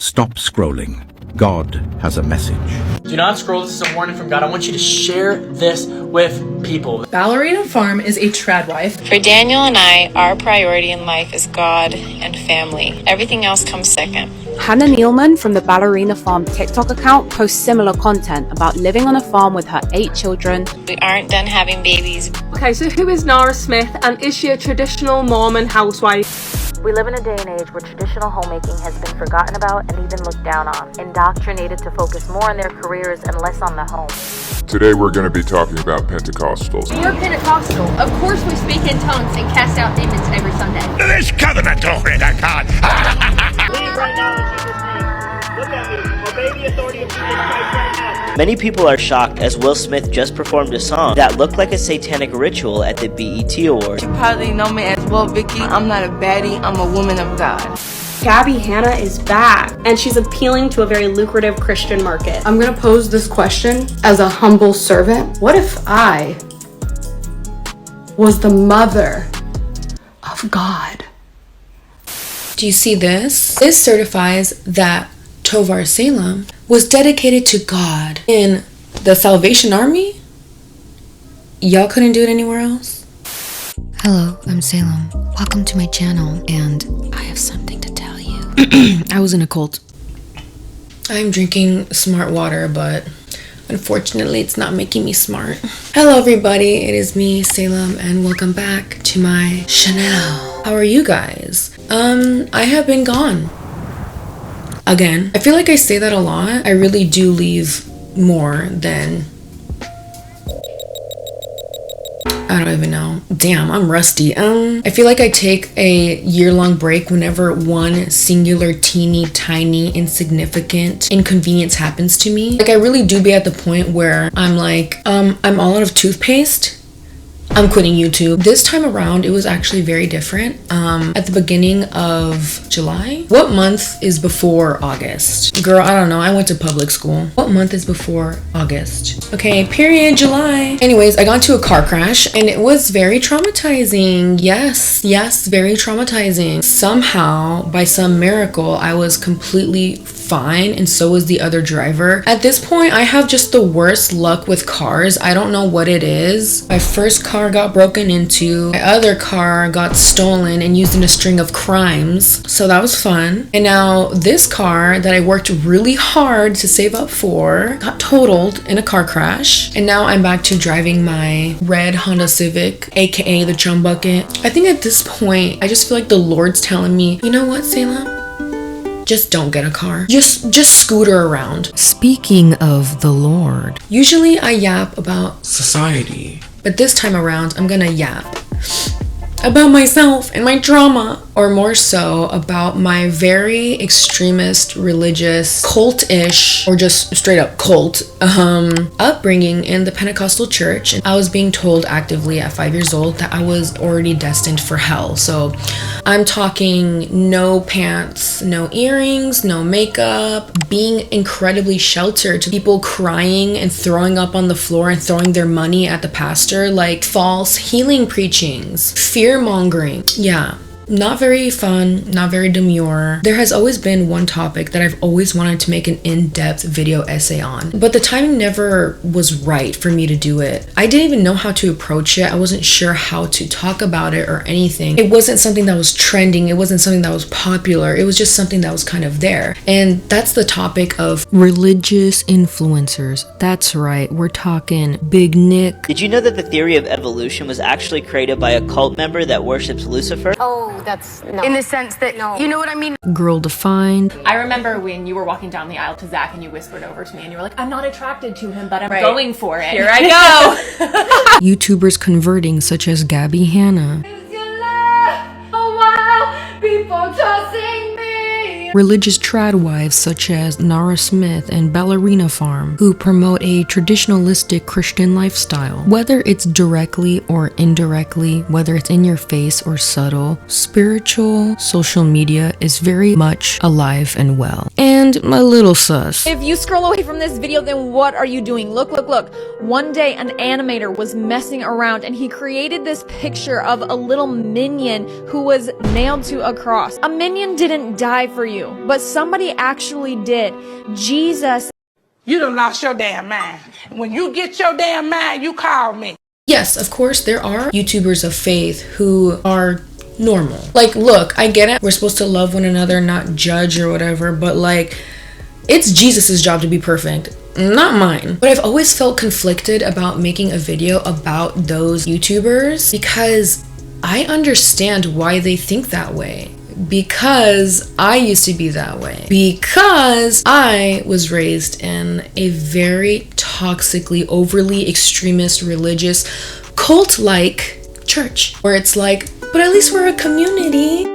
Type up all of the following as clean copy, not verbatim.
Stop scrolling. God has a message. Do not scroll. This is a warning from God. I want you to share this with people. Ballerina Farm is a trad wife. For Daniel and I, our priority in life is God and family. Everything else comes second. Hannah Nealman from the Ballerina Farm TikTok account posts similar content about living on a farm with her 8 children. We aren't done having babies. Okay, so who is Nara Smith, and is she a traditional Mormon housewife? We live in a day and age where traditional homemaking has been forgotten about and even looked down on, indoctrinated to focus more on their careers and less on the home. Today we're going to be talking about Pentecostals. You're Pentecostal. Of course we speak in tongues and cast out demons every Sunday. This covenant glory to God. Leave right now in Jesus' name. Look at me. Obey the authority of Jesus Christ right now. Many people are shocked as Will Smith just performed a song that looked like a satanic ritual at the BET Awards. You probably know me as Will Vicky. I'm not a baddie, I'm a woman of God. Gabby Hanna is back, and she's appealing to a very lucrative Christian market. I'm gonna pose this question as a humble servant. What if I was the mother of God? Do you see this? This certifies that Tovar Salem was dedicated to God in the Salvation Army. Y'all couldn't do it anywhere else? Hello, I'm Salem. Welcome to my channel, and I have something to tell you. I was in a cult. I'm drinking smart water, but unfortunately it's not making me smart. Hello everybody, it is me, Salem, and welcome back to my channel. How are you guys? I have been gone. Again. I feel like I say that a lot. I really do leave more than... I don't even know. Damn, I'm rusty. I feel like I take a year-long break whenever one singular teeny tiny insignificant inconvenience happens to me. Like I really do be at the point where I'm like, I'm all out of toothpaste. I'm quitting YouTube. This time around, it was actually very different. At the beginning of July. What month is before August? Girl, I don't know. I went to public school. What month is before August? Okay, period, July. Anyways, I got into a car crash and it was very traumatizing. Yes, very traumatizing. Somehow, by some miracle, I was completely fine and so was the other driver. At this point, I have just the worst luck with cars. I don't know what it is. My first car got broken into. My other car got stolen and used in a string of crimes. So that was fun. And now this car that I worked really hard to save up for got totaled in a car crash. And now I'm back to driving my red Honda Civic, aka the Chum Bucket. I think at this point, I just feel like the Lord's telling me, you know what, Salem? Just don't get a car. Just scooter around. Speaking of the Lord. Usually I yap about society. But this time around, I'm gonna yap about myself and my trauma, or more so about my very extremist, religious, cult-ish, or just straight up cult upbringing in the Pentecostal church. And I was being told actively at 5 years old that I was already destined for hell. So I'm talking no pants, no earrings, no makeup, being incredibly sheltered, to people crying and throwing up on the floor and throwing their money at the pastor, like false healing preachings, fear-mongering. Yeah. Not very fun, not very demure. There has always been one topic that I've always wanted to make an in-depth video essay on, but the timing never was right for me to do it. I didn't even know how to approach it. I wasn't sure how to talk about it or anything. It wasn't something that was trending. It wasn't something that was popular. It was just something that was kind of there. And that's the topic of religious influencers. That's right, we're talking Big Nick. Did you know that the theory of evolution was actually created by a cult member that worships Lucifer? Oh, that's no. In the sense that, you know what I mean? Girl defined. I remember when you were walking down the aisle to Zach and you whispered over to me and you were like, I'm not attracted to him, but I'm going for it. Here I go. YouTubers converting such as Gabby Hanna. People tossing me. Religious trad wives such as Nara Smith and Ballerina Farm, who promote a traditionalistic Christian lifestyle. Whether it's directly or indirectly, whether it's in your face or subtle, spiritual social media is very much alive and well. And a little sus. If you scroll away from this video, then what are you doing? Look. One day an animator was messing around and he created this picture of a little minion who was nailed to a cross. A minion didn't die for you. you, but somebody actually did. Jesus. You done lost your damn mind. When you get your damn mind, you call me. Yes, of course, there are YouTubers of faith who are normal. Like, look, I get it. We're supposed to love one another, not judge or whatever, but like, it's Jesus's job to be perfect, not mine. But I've always felt conflicted about making a video about those YouTubers because I understand why they think that way. Because I used to be that way. Because I was raised in a very toxically, overly extremist, religious, cult-like church where it's like, but at least we're a community.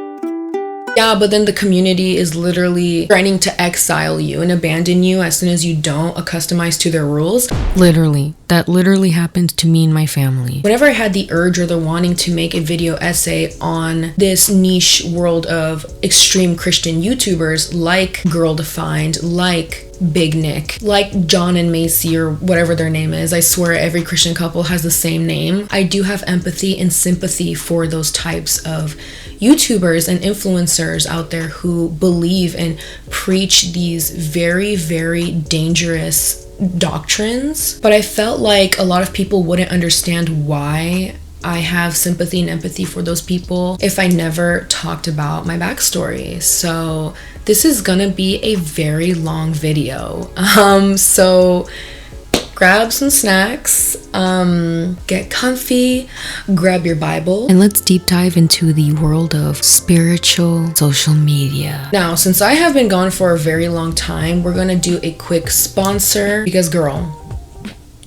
Yeah, but then the community is literally trying to exile you and abandon you as soon as you don't accustomize to their rules. Literally, that literally happened to me and my family. Whenever I had the urge or the wanting to make a video essay on this niche world of extreme Christian YouTubers like Girl Defined, like Big Nick, like John and Macy or whatever their name is. I swear every Christian couple has the same name. I do have empathy and sympathy for those types of YouTubers and influencers out there who believe and preach these very, very dangerous doctrines. But I felt like a lot of people wouldn't understand why I have sympathy and empathy for those people if I never talked about my backstory. So this is gonna be a very long video. So grab some snacks, get comfy, grab your Bible, and let's deep dive into the world of spiritual social media. Now, since I have been gone for a very long time, we're gonna do a quick sponsor because, girl,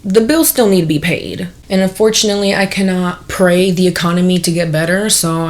the bills still need to be paid. And unfortunately, I cannot pray the economy to get better. So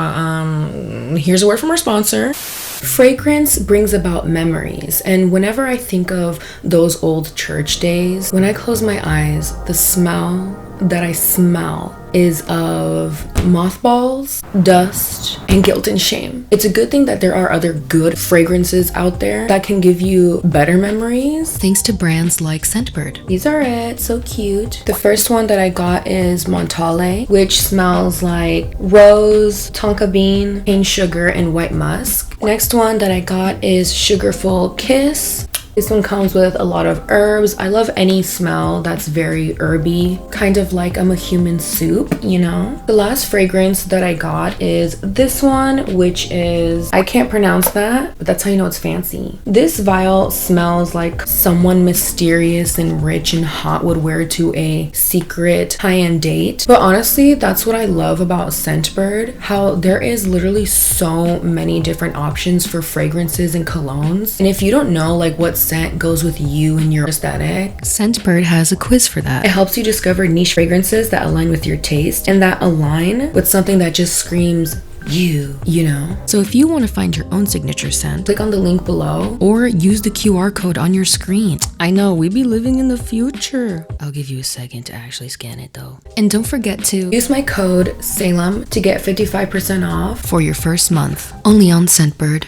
here's a word from our sponsor. Fragrance brings about memories, and whenever I think of those old church days, when I close my eyes, the smell that I smell is of mothballs, dust, and guilt and shame. It's a good thing that there are other good fragrances out there that can give you better memories. Thanks to brands like Scentbird. These are it, so cute. The first one that I got is Montale, which smells like rose, tonka bean, cane sugar, and white musk. Next one that I got is Sugarful Kiss. This one comes with a lot of herbs. I love any smell that's very herby, kind of like I'm a human soup, you know? The last fragrance that I got is this one, which is, I can't pronounce that, but that's how you know it's fancy. This vial smells like someone mysterious and rich and hot would wear to a secret high-end date. But honestly, that's what I love about Scentbird, how there is literally so many different options for fragrances and colognes. And if you don't know like what scent goes with you and your aesthetic, Scentbird has a quiz for that. It helps you discover niche fragrances that align with your taste and that align with something that just screams you know? So if you want to find your own signature scent, click on the link below or use the QR code on your screen. I know, we be living in the future. I'll give you a second to actually scan it though. And don't forget to use my code SALEM to get 55% off for your first month, only on Scentbird.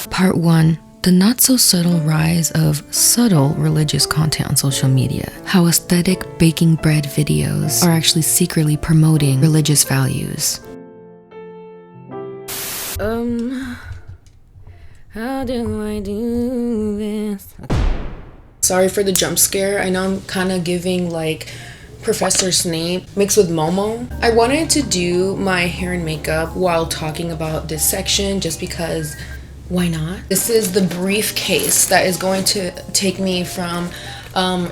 Part 1. The not-so-subtle rise of subtle religious content on social media. How aesthetic baking bread videos are actually secretly promoting religious values. How do I do this? Sorry for the jump scare. I know I'm kind of giving like Professor Snape mixed with Momo. I wanted to do my hair and makeup while talking about this section just because why not? This is the briefcase that is going to take me from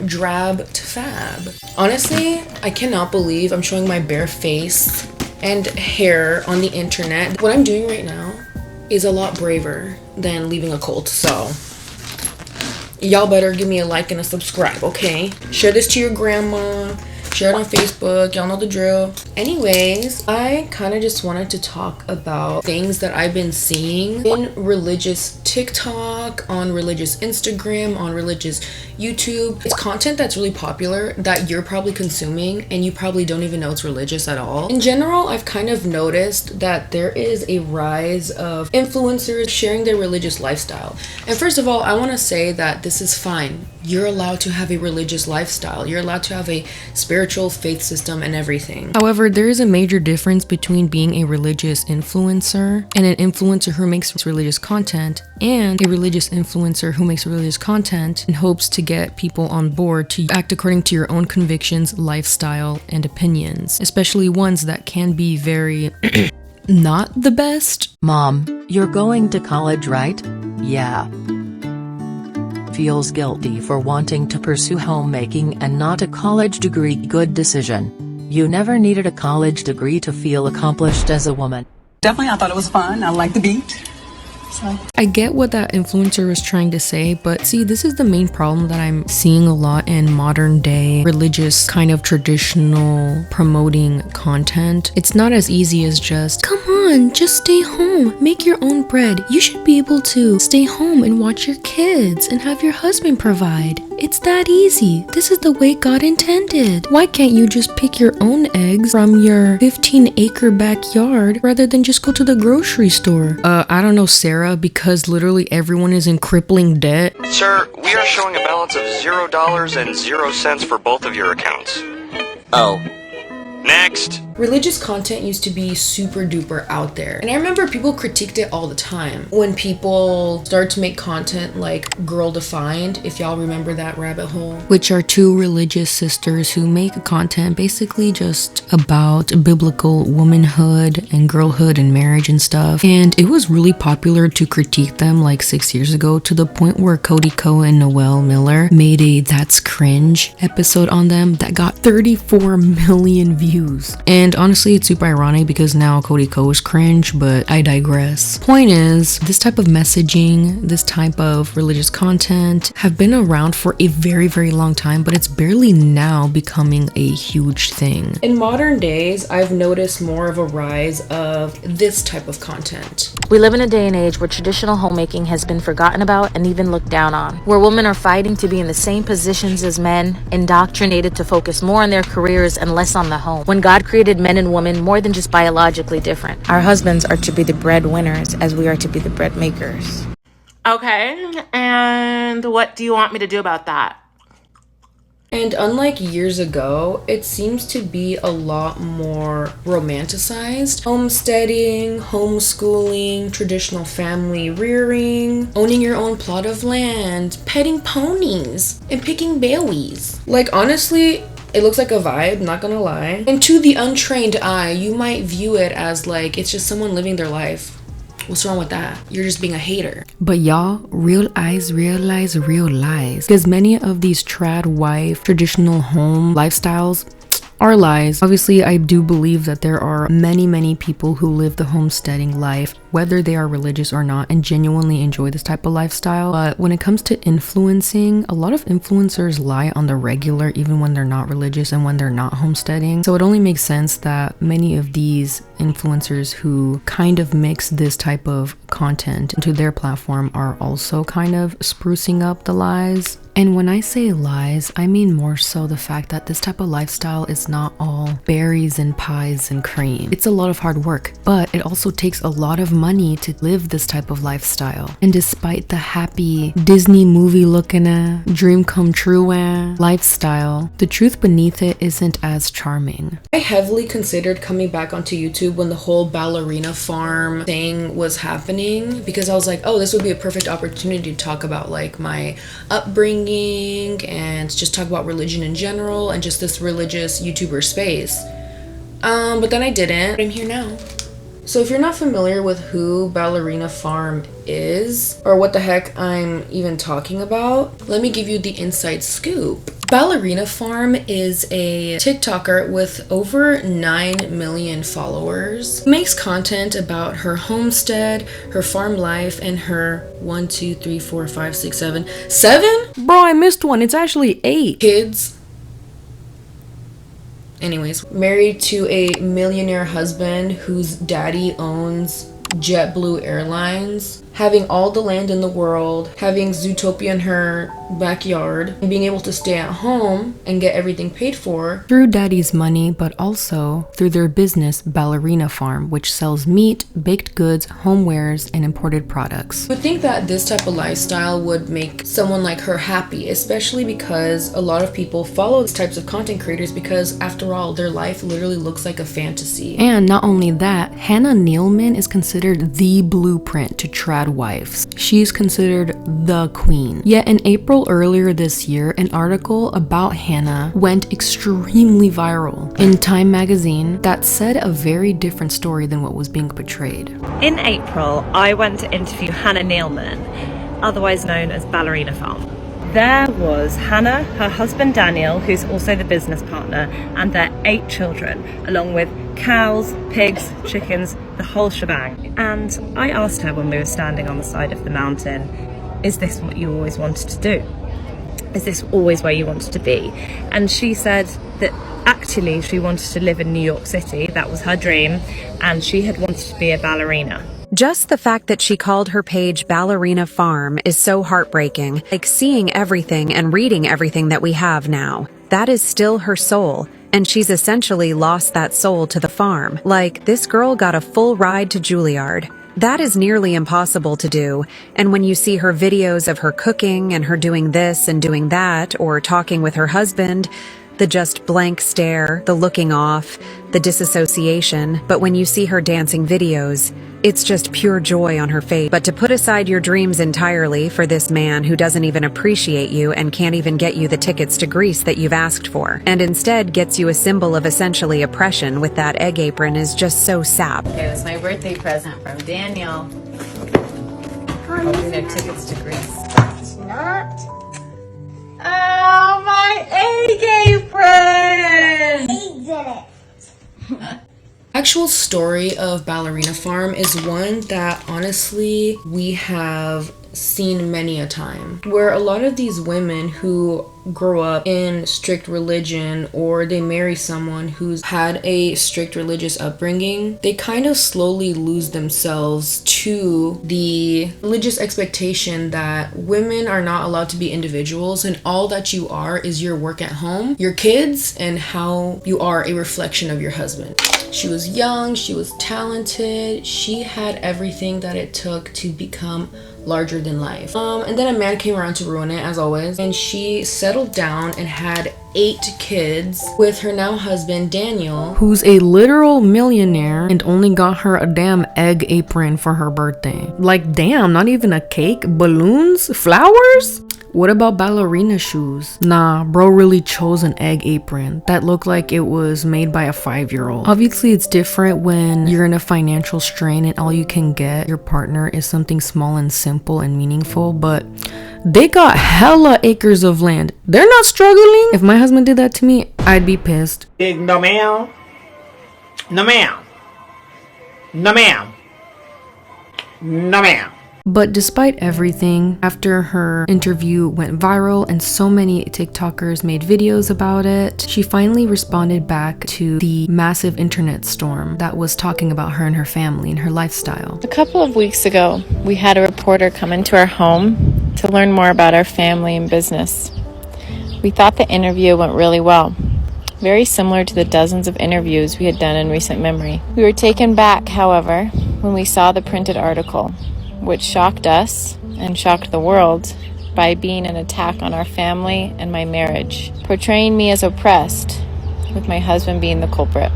drab to fab. Honestly, I cannot believe I'm showing my bare face and hair on the internet. What I'm doing right now is a lot braver than leaving a cult, so y'all better give me a like and a subscribe, okay? Share this to your grandma. Share it on Facebook, y'all know the drill. Anyways, I kind of just wanted to talk about things that I've been seeing in religious TikTok, on religious Instagram, on religious YouTube. It's content that's really popular that you're probably consuming and you probably don't even know it's religious at all. In general, I've kind of noticed that there is a rise of influencers sharing their religious lifestyle. And first of all, I want to say that this is fine. You're allowed to have a religious lifestyle. You're allowed to have a spiritual spiritual faith system and everything. However, there is a major difference between being a religious influencer and an influencer who makes religious content, and a religious influencer who makes religious content in hopes to get people on board to act according to your own convictions, lifestyle, and opinions, especially ones that can be very not the best. Mom, you're going to college, right? Yeah. Feels guilty for wanting to pursue homemaking and not a college degree. Good decision. You never needed a college degree to feel accomplished as a woman. Definitely, I thought it was fun. I like the beat. So. I get what that influencer was trying to say, but see, this is the main problem that I'm seeing a lot in modern day religious kind of traditional promoting content. It's not as easy as just, come on, just stay home, make your own bread. You should be able to stay home and watch your kids and have your husband provide. It's that easy. This is the way God intended. Why can't you just pick your own eggs from your 15-acre backyard rather than just go to the grocery store? I don't know, Sarah, because literally everyone is in crippling debt. Sir, we are showing a balance of $0.00 for both of your accounts. Oh. Next. Religious content used to be super duper out there. And I remember people critiqued it all the time. When people started to make content like Girl Defined, if y'all remember that rabbit hole. Which are two religious sisters who make content basically just about biblical womanhood and girlhood and marriage and stuff. And it was really popular to critique them like 6 years ago, to the point where Cody Ko and Noelle Miller made a That's Cringe episode on them that got 34 million views. And honestly, it's super ironic because now Cody Ko is cringe, but I digress. Point is, this type of messaging, this type of religious content have been around for a very, very long time, but it's barely now becoming a huge thing. In modern days, I've noticed more of a rise of this type of content. We live in a day and age where traditional homemaking has been forgotten about and even looked down on, where women are fighting to be in the same positions as men, indoctrinated to focus more on their careers and less on the home. When God created men and women more than just biologically different, our husbands are to be the breadwinners as we are to be the bread makers. Okay, and what do you want me to do about that? And unlike years ago, it seems to be a lot more romanticized. Homesteading, homeschooling, traditional family rearing, owning your own plot of land, petting ponies, and picking berries. Like, honestly, it looks like a vibe, not gonna lie. And to the untrained eye, you might view it as like, it's just someone living their life. What's wrong with that? You're just being a hater. But y'all, real eyes realize real lies. Because many of these trad wife, traditional home lifestyles are lies. Obviously, I do believe that there are many people who live the homesteading life, whether they are religious or not, and genuinely enjoy this type of lifestyle. But when it comes to influencing, a lot of influencers lie on the regular, even when they're not religious and when they're not homesteading. So it only makes sense that many of these influencers who kind of mix this type of content into their platform are also kind of sprucing up the lies. And when I say lies, I mean more so the fact that this type of lifestyle is not all berries and pies and cream. It's a lot of hard work, but it also takes a lot of money to live this type of lifestyle. And despite the happy Disney movie looking dream come true lifestyle, the truth beneath it isn't as charming. I heavily considered coming back onto YouTube when the whole ballerina farm thing was happening, because I was like, oh, this would be a perfect opportunity to talk about like my upbringing and just talk about religion in general and just this religious YouTuber space. But then I didn't. I'm here now. So if you're not familiar with who Ballerina Farm is, or what the heck I'm even talking about, let me give you the inside scoop. Ballerina Farm is a TikToker with over 9 million followers. Makes content about her homestead, her farm life, and her 7? Bro, I missed one. It's actually 8 kids. Anyways, married to a millionaire husband whose daddy owns JetBlue Airlines. having all the land in the world, having Zootopia in her backyard, and being able to stay at home and get everything paid for. Through daddy's money, but also through their business, Ballerina Farm, which sells meat, baked goods, homewares, and imported products. I would think that this type of lifestyle would make someone like her happy, especially because a lot of people follow these types of content creators because, after all, their life literally looks like a fantasy. And not only that, Hannah Nealman is considered the blueprint to trad wives. She's considered the queen. Yet in April earlier this year, an article about Hannah went extremely viral in Time magazine that said a very different story than what was being portrayed. In April, I went to interview Hannah Nealman, otherwise known as Ballerina Farm. There was Hannah, her husband Daniel, who's also the business partner, and their 8 children, along with cows, pigs, chickens, the whole shebang. And I asked her when we were standing on the side of the mountain, is this what you always wanted to do? Is this always where you wanted to be? And she said that actually she wanted to live in New York City, that was her dream, and she had wanted to be a ballerina. Just the fact that she called her page Ballerina Farm is so heartbreaking. Like seeing everything and reading everything that we have now. That is still her soul, and she's essentially lost that soul to the farm. Like, this girl got a full ride to Juilliard. That is nearly impossible to do, and when you see her videos of her cooking and her doing this and doing that, or talking with her husband, the just blank stare, the looking off, the disassociation, but when you see her dancing videos, it's just pure joy on her face. But to put aside your dreams entirely for this man who doesn't even appreciate you and can't even get you the tickets to Greece that you've asked for, and instead gets you a symbol of essentially oppression with that egg apron is just so sap. Okay, that's my birthday present from Daniel. Hoping their tickets to Greece. It's not. Oh, my egg apron! Eggs in it. Actual story of Ballerina Farm is one that honestly we have seen many a time, where a lot of these women who grow up in strict religion or they marry someone who's had a strict religious upbringing, they kind of slowly lose themselves to the religious expectation that women are not allowed to be individuals and all that you are is your work at home, your kids, and how you are a reflection of your husband. She was young, she was talented, she had everything that it took to become larger than life. And then a man came around to ruin it, as always, and she settled down and had 8 kids with her now husband Daniel, who's a literal millionaire and only got her a damn egg apron for her birthday. Like, damn, not even a cake, balloons, flowers? What about ballerina shoes? Nah, bro really chose an egg apron that looked like it was made by a 5-year-old. Obviously, it's different when you're in a financial strain and all you can get your partner is something small and simple and meaningful, but they got hella acres of land. They're not struggling. If my husband did that to me, I'd be pissed. No ma'am. No ma'am. No ma'am. No ma'am. But despite everything, after her interview went viral and so many TikTokers made videos about it, she finally responded back to the massive internet storm that was talking about her and her family and her lifestyle. A couple of weeks ago, we had a reporter come into our home to learn more about our family and business. We thought the interview went really well, very similar to the dozens of interviews we had done in recent memory. We were taken back, however, when we saw the printed article, which shocked us and shocked the world by being an attack on our family and my marriage, portraying me as oppressed, with my husband being the culprit.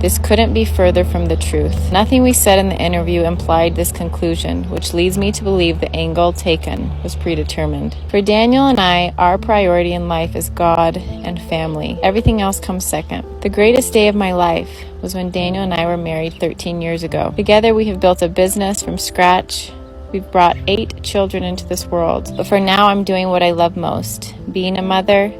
This couldn't be further from the truth. Nothing we said in the interview implied this conclusion, which leads me to believe the angle taken was predetermined. For Daniel and I, our priority in life is God and family. Everything else comes second. The greatest day of my life was when Daniel and I were married 13 years ago. Together we have built a business from scratch. We've brought 8 children into this world. But for now, I'm doing what I love most, being a mother,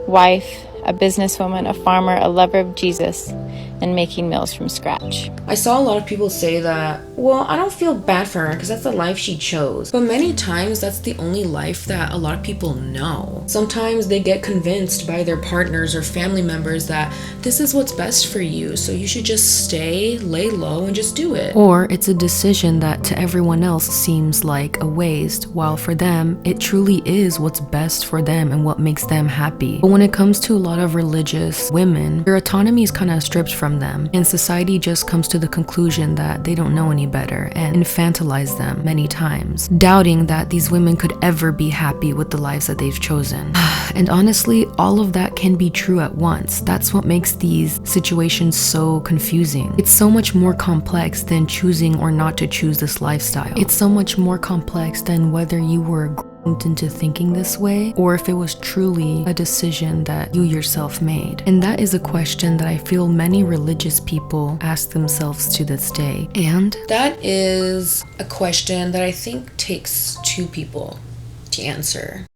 wife, a businesswoman, a farmer, a lover of Jesus. and making meals from scratch. I saw a lot of people say that, well, I don't feel bad for her because that's the life she chose. But many times that's the only life that a lot of people know. Sometimes they get convinced by their partners or family members that this is what's best for you, so you should just stay, lay low, and just do it. Or it's a decision that to everyone else seems like a waste, while for them, it truly is what's best for them and what makes them happy. But when it comes to a lot of religious women, their autonomy is kind of stripped from them, and society just comes to the conclusion that they don't know any better and infantilize them many times, doubting that these women could ever be happy with the lives that they've chosen. And honestly, all of that can be true at once. That's what makes these situations so confusing. It's so much more complex than choosing or not to choose this lifestyle. It's so much more complex than whether you were groomed into thinking this way or if it was truly a decision that you yourself made. And that is a question that I feel many religious people ask themselves to this day. And that is a question that I think takes two people to answer.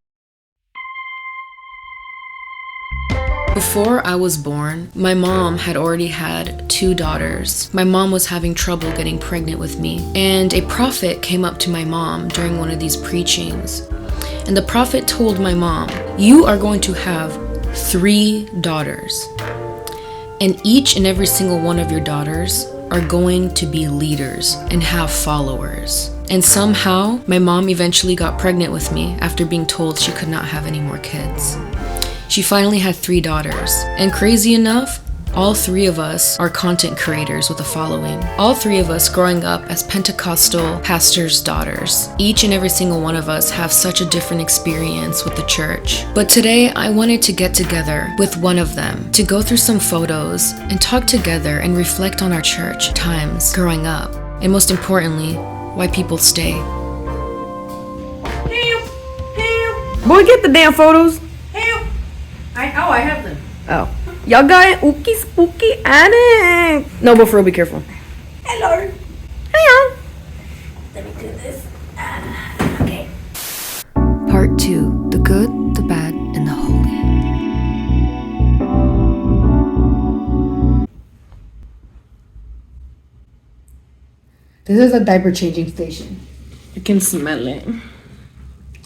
Before I was born, my mom had already had 2 daughters. My mom was having trouble getting pregnant with me, and a prophet came up to my mom during one of these preachings. And the prophet told my mom, "You are going to have 3 daughters, and each and every single one of your daughters are going to be leaders and have followers." And somehow, my mom eventually got pregnant with me after being told she could not have any more kids. She finally had 3 daughters, and crazy enough, all 3 of us are content creators with a following. All 3 of us growing up as Pentecostal pastors' daughters. Each and every single one of us have such a different experience with the church. But today, I wanted to get together with one of them to go through some photos and talk together and reflect on our church times growing up, and most importantly, why people stay. Boy, get the damn photos. I have them. Oh. Y'all got it? Ookie spooky Annie. No, but for real, be careful. Hello. Hiya. Let me do this. Okay. Part 2, the good, the bad, and the holy. This is a diaper changing station. You can smell it.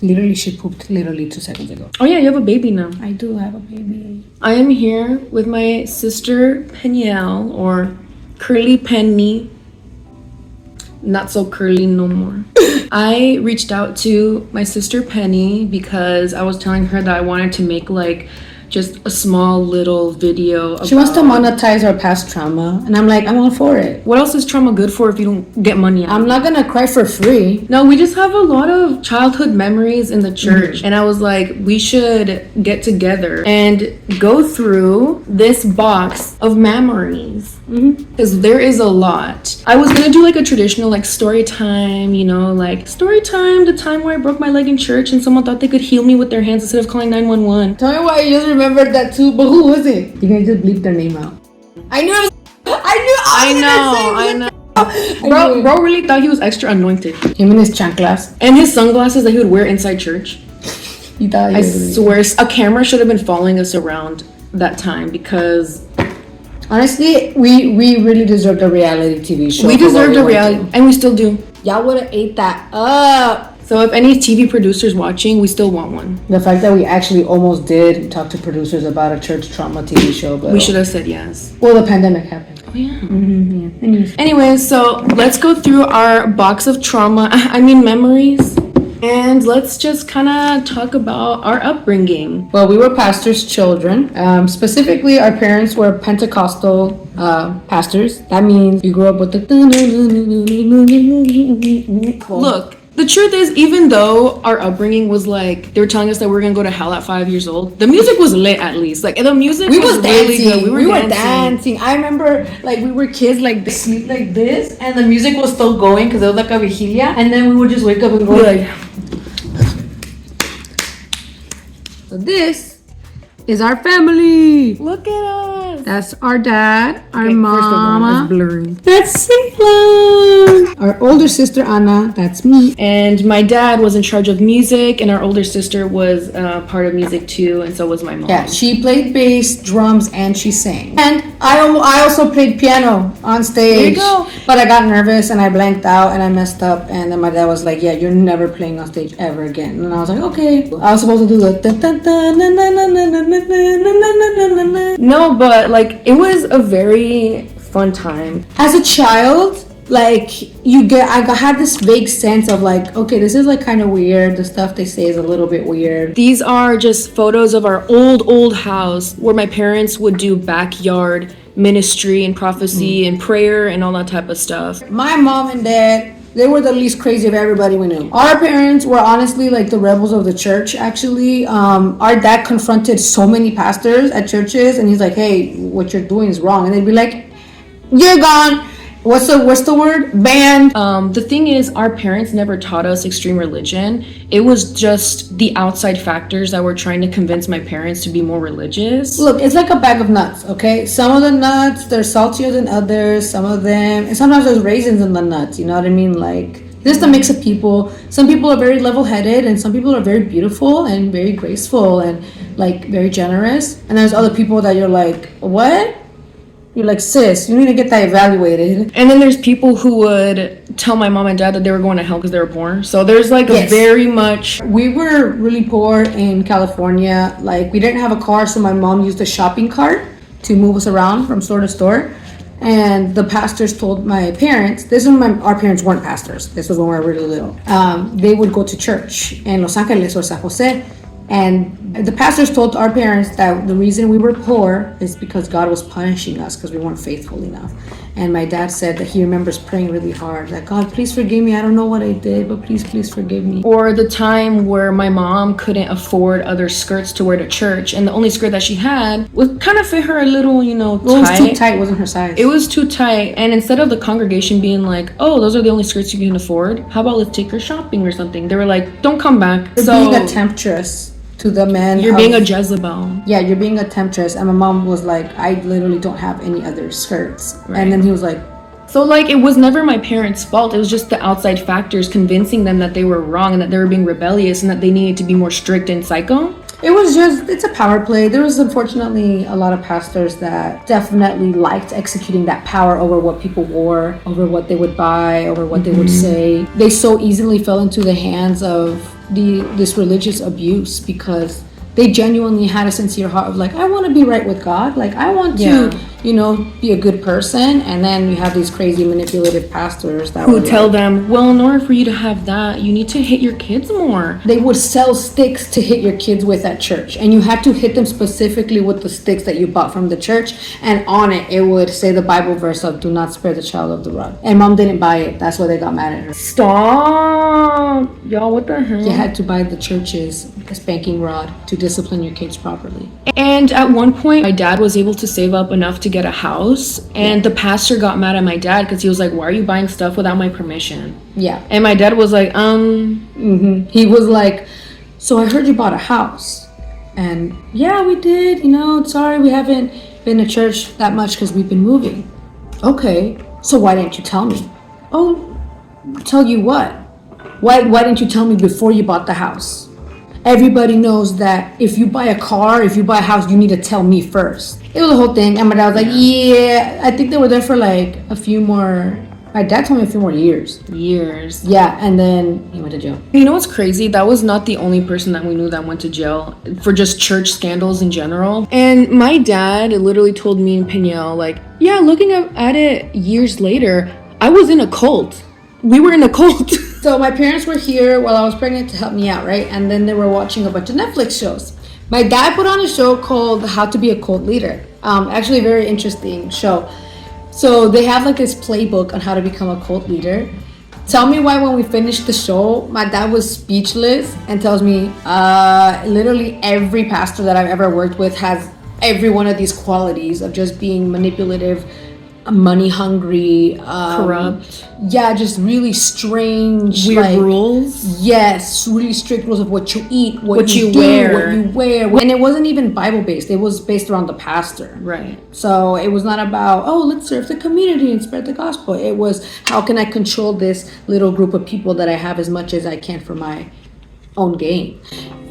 Literally, she pooped literally 2 seconds ago. Oh yeah, you have a baby now. I do have a baby. I am here with my sister Peniel, or Curly Penny. Not so curly no more. I reached out to my sister Penny because I was telling her that I wanted to make like just a small little video. She wants to monetize her past trauma, and I'm like, I'm all for it. What else is trauma good for if you don't get money out? I'm not gonna cry for free. No, we just have a lot of childhood memories in the church, and I was like, we should get together and go through this box of memories. Because there is a lot. I was gonna do like a traditional like story time, you know, like story time, the time where I broke my leg in church and someone thought they could heal me with their hands instead of calling 911. Tell me why you just remembered that too, but who was it? You can just bleep their name out. I knew. Bro really thought he was extra anointed. Him and his chanclas. And his sunglasses that he would wear inside church. I swear, a camera should have been following us around that time because honestly, we really deserved a reality TV show. We deserved a reality, and we still do. Y'all would have ate that up. So if any TV producers watching, we still want one. The fact that we actually almost did talk to producers about a church trauma TV show, but we should have said yes. Well, the pandemic happened. Oh yeah. Anyways, so let's go through our box of trauma. memories. And let's just kind of talk about our upbringing. Well, we were pastors' children. Specifically, our parents were Pentecostal pastors. That means we grew up with the... Look, the truth is, even though our upbringing was like, they were telling us that we were going to go to hell at 5 years old, the music was lit at least. Like, the music was really good. We were dancing. I remember, like, we were kids, like, they sleep like this, and the music was still going because it was like a vigilia. And then we would just wake up and go like... So this is our family. Look at us. That's our dad, our Okay, first of all, mama. it's blurry. That's Sila. Our older sister Anna. That's me. And my dad was in charge of music, and our older sister was part of music too, and so was my mom. Yeah, she played bass, drums, and she sang. And I also played piano on stage. There you go. But I got nervous and I blanked out and I messed up. And then my dad was like, "Yeah, you're never playing on stage ever again." And I was like, "Okay." I was supposed to do the No, but like it was a very fun time. As a child, like I had this vague sense of like, okay, this is like kind of weird. The stuff they say is a little bit weird. These are just photos of our old house where my parents would do backyard ministry and prophecy and prayer and all that type of stuff. My mom and dad, they were the least crazy of everybody we knew. Our parents were honestly like the rebels of the church, actually. Our dad confronted so many pastors at churches, and he's like, "Hey, what you're doing is wrong." And they'd be like, "You're gone." What's the word? Banned. The thing is, our parents never taught us extreme religion. It was just the outside factors that were trying to convince my parents to be more religious. Look, it's like a bag of nuts, okay? Some of the nuts, they're saltier than others, some of them, and sometimes there's raisins in the nuts, you know what I mean? Like, just a mix of people. Some people are very level-headed, and some people are very beautiful and very graceful and, like, very generous. And there's other people that you're like, what? You're like, sis, you need to get that evaluated. And then there's people who would tell my mom and dad that they were going to hell because they were poor. So there's like a very much... We were really poor in California. Like, we didn't have a car, so my mom used a shopping cart to move us around from store to store. And the pastors told my parents, this is when our parents weren't pastors. This was when we were really little. They would go to church in Los Angeles or San Jose. And the pastors told our parents that the reason we were poor is because God was punishing us because we weren't faithful enough. And my dad said that he remembers praying really hard, that God, please forgive me. I don't know what I did, but please forgive me. Or the time where my mom couldn't afford other skirts to wear to church, and the only skirt that she had was kind of fit her a little, tight. It was too tight, it wasn't her size. It was too tight. And instead of the congregation being like, oh, those are the only skirts you can afford, how about let's take her shopping or something? They were like, don't come back. You're being a temptress to the men. You're being a Jezebel. Yeah, you're being a temptress. And my mom was like, I literally don't have any other skirts. Right. And then he was like, so like it was never my parents' fault. It was just the outside factors convincing them that they were wrong and that they were being rebellious and that they needed to be more strict and psycho. It's a power play. There was unfortunately a lot of pastors that definitely liked executing that power over what people wore, over what they would buy, over what they would say. They so easily fell into the hands of this religious abuse because they genuinely had a sincere heart of like, I want to be right with God. Like, I want to, be a good person. And then you have these crazy manipulative pastors that who tell them, well, in order for you to have that, you need to hit your kids more. They would sell sticks to hit your kids with at church. And you had to hit them specifically with the sticks that you bought from the church. And on it would say the Bible verse of do not spare the child of the rod. And mom didn't buy it. That's why they got mad at her. Stop. Y'all, what the hell? You had to buy the church's spanking rod to discipline your kids properly. And at one point, my dad was able to save up enough to get a house. And the pastor got mad at my dad because he was like, why are you buying stuff without my permission? Yeah. And my dad was like, He was like, so I heard you bought a house. And yeah, we did. Sorry, we haven't been to church that much because we've been moving. Okay, so why didn't you tell me? Oh, tell you what? Why didn't you tell me before you bought the house? Everybody knows that if you buy a car, if you buy a house, you need to tell me first. It was a whole thing. And my dad was like, yeah, I think they were there for like a few more. My dad told me a few more years. Yeah, and then he went to jail. You know what's crazy? That was not the only person that we knew that went to jail for just church scandals in general. And my dad literally told me and Peniel, like, yeah, looking at it years later, I was in a cult. We were in a cult. So my parents were here while I was pregnant to help me out, right? And then they were watching a bunch of Netflix shows. My dad put on a show called How to Be a Cult Leader. Actually a very interesting show. So they have like this playbook on how to become a cult leader. Tell me why when we finished the show, my dad was speechless and tells me, literally every pastor that I've ever worked with has every one of these qualities of just being manipulative, money hungry, corrupt. Yeah, just really strange, weird rules. Yes, really strict rules of what you eat, what you do, wear, what you wear, and it wasn't even Bible based. It was based around the pastor. Right. So it was not about let's serve the community and spread the gospel. It was how can I control this little group of people that I have as much as I can for my own gain.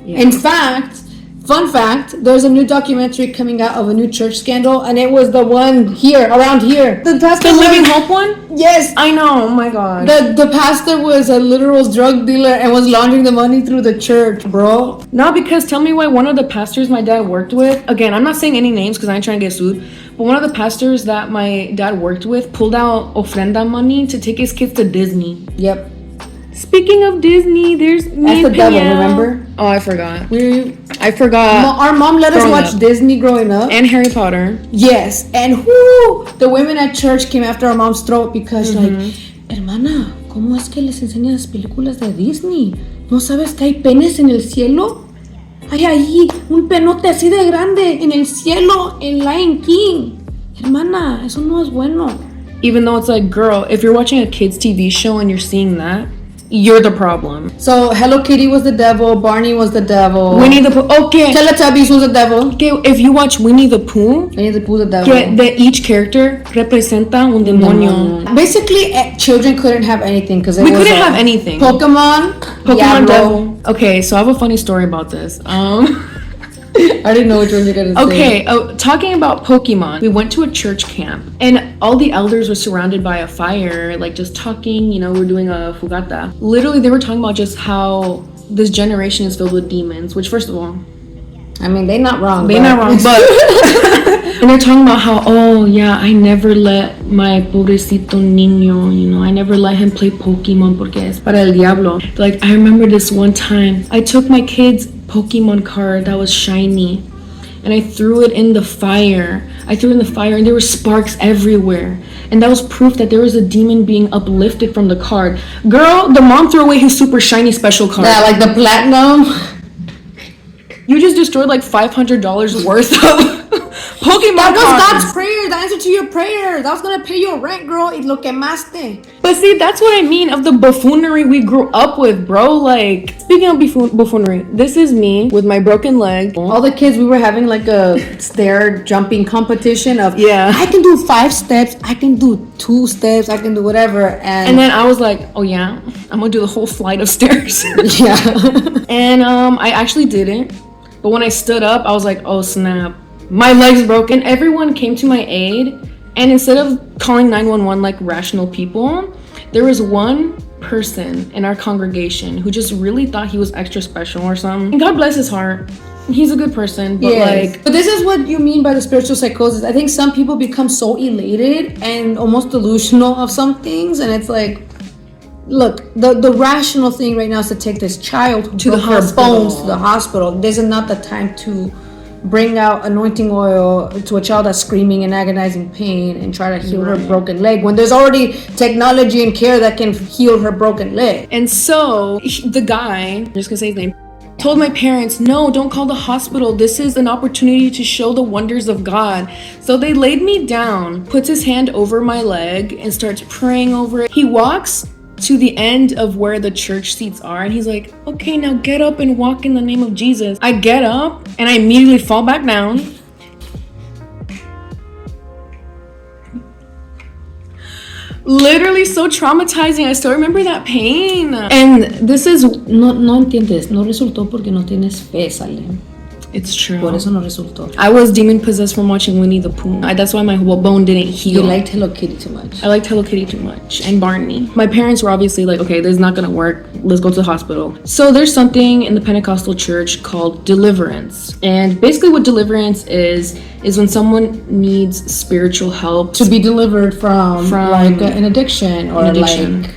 Yeah. In fact. Fun fact, there's a new documentary coming out of a new church scandal, and it was the one here, around here. The Living Hope one? Yes. I know, oh my god. The pastor was a literal drug dealer and was laundering the money through the church, bro. No, because tell me why one of the pastors my dad worked with, again, I'm not saying any names because I ain't trying to get sued, but one of the pastors that my dad worked with pulled out ofrenda money to take his kids to Disney. Yep. Speaking of Disney, there's That's the devil, remember? Oh, I forgot. I forgot. Our mom let us watch Disney growing up. And Harry Potter. Yes. And the women at church came after our mom's throat because hermana, ¿cómo es que les enseñan las películas de Disney? ¿No sabes que hay penes en el cielo? Hay ahí un penote así de grande en el cielo en Lion King. Hermana, eso no es bueno. Even though it's like, girl, if you're watching a kids TV show and you're seeing that, you're the problem. So Hello Kitty was the devil, Barney was the devil, Winnie the Pooh. Okay. Teletubbies was the devil. Okay, if you watch Winnie the Pooh, the devil. Each character representa un demonio. Basically, children couldn't have anything because we couldn't have anything. Pokemon devil. Okay, so I have a funny story about this. I didn't know which one you're gonna say. Okay, talking about Pokemon, we went to a church camp and all the elders were surrounded by a fire, like just talking, we're doing a fogata. Literally, they were talking about just how this generation is filled with demons, which first of all, I mean, they're not wrong. But and they're talking about how, I never let my pobrecito niño, I never let him play Pokemon porque es para el diablo. Like, I remember this one time, I took my kid's Pokemon card that was shiny and I threw it in the fire. And there were sparks everywhere. And that was proof that there was a demon being uplifted from the card. Girl, the mom threw away his super shiny special card. Yeah, like the platinum. You just destroyed like $500 worth of Pokemon That was cards. God's prayer, the answer to your prayer. That was gonna pay your rent, girl. Y lo quemaste. But see, that's what I mean of the buffoonery we grew up with, bro. Like, speaking of buffoonery, this is me with my broken leg. All the kids, we were having like a stair jumping competition of, I can do 5 steps, I can do 2 steps, I can do whatever. And then I was like, I'm gonna do the whole flight of stairs. Yeah. And I actually didn't. But when I stood up, I was like, oh snap, my leg's broken. Everyone came to my aid, and instead of calling 911 like rational people, there was one person in our congregation who just really thought he was extra special or something. And God bless his heart. He's a good person, but But this is what you mean by the spiritual psychosis. I think some people become so elated and almost delusional of some things, and it's like, look, the rational thing right now is to take this child to the hospital. Bones to the hospital. This is not the time to bring out anointing oil to a child that's screaming in agonizing pain and try to heal her broken leg when there's already technology and care that can heal her broken leg. And so the guy, I'm just gonna say his name, told my parents, no, don't call the hospital. This is an opportunity to show the wonders of God. So they laid me down, puts his hand over my leg and starts praying over it. He walks to the end of where the church seats are and he's like, okay, now get up and walk in the name of Jesus. I get up and I immediately fall back down. Literally so traumatizing. I still remember that pain. And this is no entiendes, no resultó porque no tienes fe, Salem. It's true. Por eso no resultó. I was demon possessed from watching Winnie the Pooh. That's why my bone didn't heal. You liked Hello Kitty too much. I liked Hello Kitty too much. And Barney. My parents were obviously like, okay, this is not gonna work. Let's go to the hospital. So there's something in the Pentecostal church called deliverance. And basically what deliverance is when someone needs spiritual help. To be delivered from like an addiction or like